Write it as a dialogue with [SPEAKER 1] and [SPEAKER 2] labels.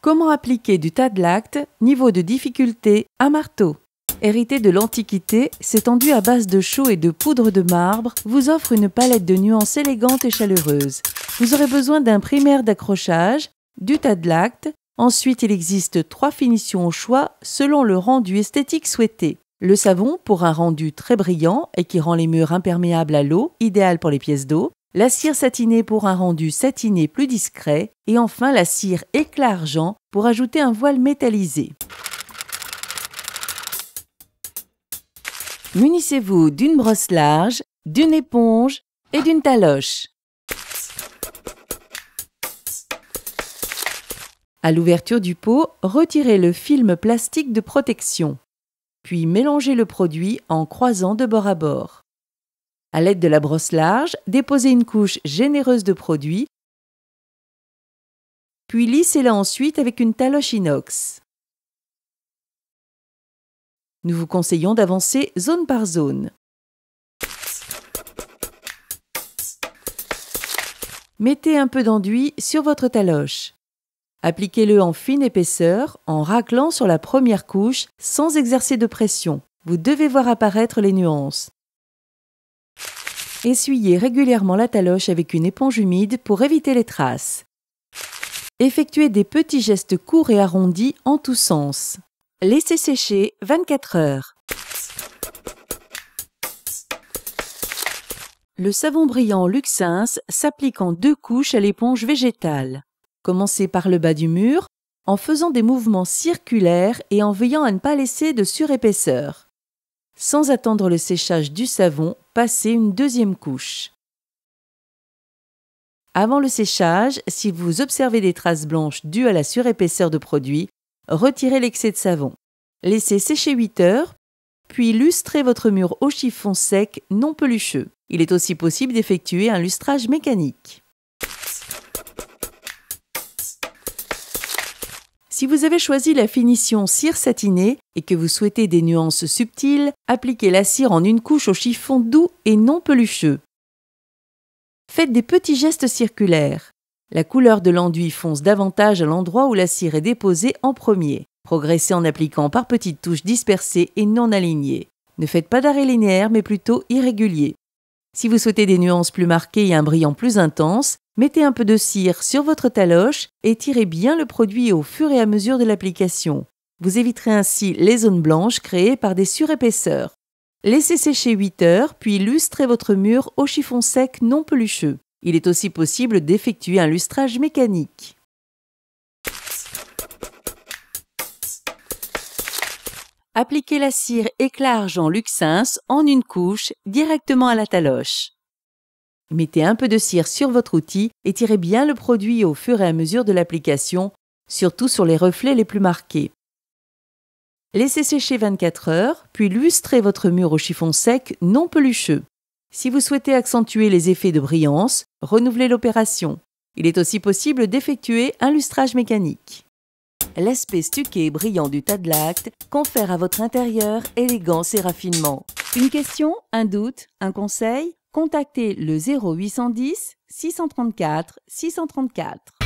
[SPEAKER 1] Comment appliquer du Tadlact, niveau de difficulté, à marteau? Hérité de l'Antiquité, cet enduit à base de chaux et de poudre de marbre vous offre une palette de nuances élégantes et chaleureuses. Vous aurez besoin d'un primaire d'accrochage, du Tadlact. Ensuite, il existe 3 finitions au choix selon le rendu esthétique souhaité. Le savon pour un rendu très brillant et qui rend les murs imperméables à l'eau, idéal pour les pièces d'eau. La cire satinée pour un rendu satiné plus discret. Et enfin la cire éclat argent pour ajouter un voile métallisé. Munissez-vous d'une brosse large, d'une éponge et d'une taloche. À l'ouverture du pot, retirez le film plastique de protection. Puis mélangez le produit en croisant de bord à bord. À l'aide de la brosse large, déposez une couche généreuse de produit, puis lissez-la ensuite avec une taloche inox. Nous vous conseillons d'avancer zone par zone. Mettez un peu d'enduit sur votre taloche. Appliquez-le en fine épaisseur en raclant sur la première couche sans exercer de pression. Vous devez voir apparaître les nuances. Essuyez régulièrement la taloche avec une éponge humide pour éviter les traces. Effectuez des petits gestes courts et arrondis en tous sens. Laissez sécher 24 heures. Le savon brillant Luxens s'applique en 2 couches à l'éponge végétale. Commencez par le bas du mur en faisant des mouvements circulaires et en veillant à ne pas laisser de surépaisseur. Sans attendre le séchage du savon, passez une 2e couche. Avant le séchage, si vous observez des traces blanches dues à la surépaisseur de produit, retirez l'excès de savon. Laissez sécher 8 heures, puis lustrez votre mur au chiffon sec non pelucheux. Il est aussi possible d'effectuer un lustrage mécanique. Si vous avez choisi la finition cire satinée et que vous souhaitez des nuances subtiles, appliquez la cire en une couche au chiffon doux et non pelucheux. Faites des petits gestes circulaires. La couleur de l'enduit fonce davantage à l'endroit où la cire est déposée en premier. Progressez en appliquant par petites touches dispersées et non alignées. Ne faites pas d'arrêt linéaire mais plutôt irrégulier. Si vous souhaitez des nuances plus marquées et un brillant plus intense, mettez un peu de cire sur votre taloche et tirez bien le produit au fur et à mesure de l'application. Vous éviterez ainsi les zones blanches créées par des surépaisseurs. Laissez sécher 8 heures, puis lustrez votre mur au chiffon sec non pelucheux. Il est aussi possible d'effectuer un lustrage mécanique. Appliquez la cire éclat argent Luxens en une couche directement à la taloche. Mettez un peu de cire sur votre outil et tirez bien le produit au fur et à mesure de l'application, surtout sur les reflets les plus marqués. Laissez sécher 24 heures, puis lustrez votre mur au chiffon sec non pelucheux. Si vous souhaitez accentuer les effets de brillance, renouvelez l'opération. Il est aussi possible d'effectuer un lustrage mécanique. L'aspect stuqué et brillant du Tadlact confère à votre intérieur élégance et raffinement. Une question, un doute, un conseil? Contactez le 0810 634 634.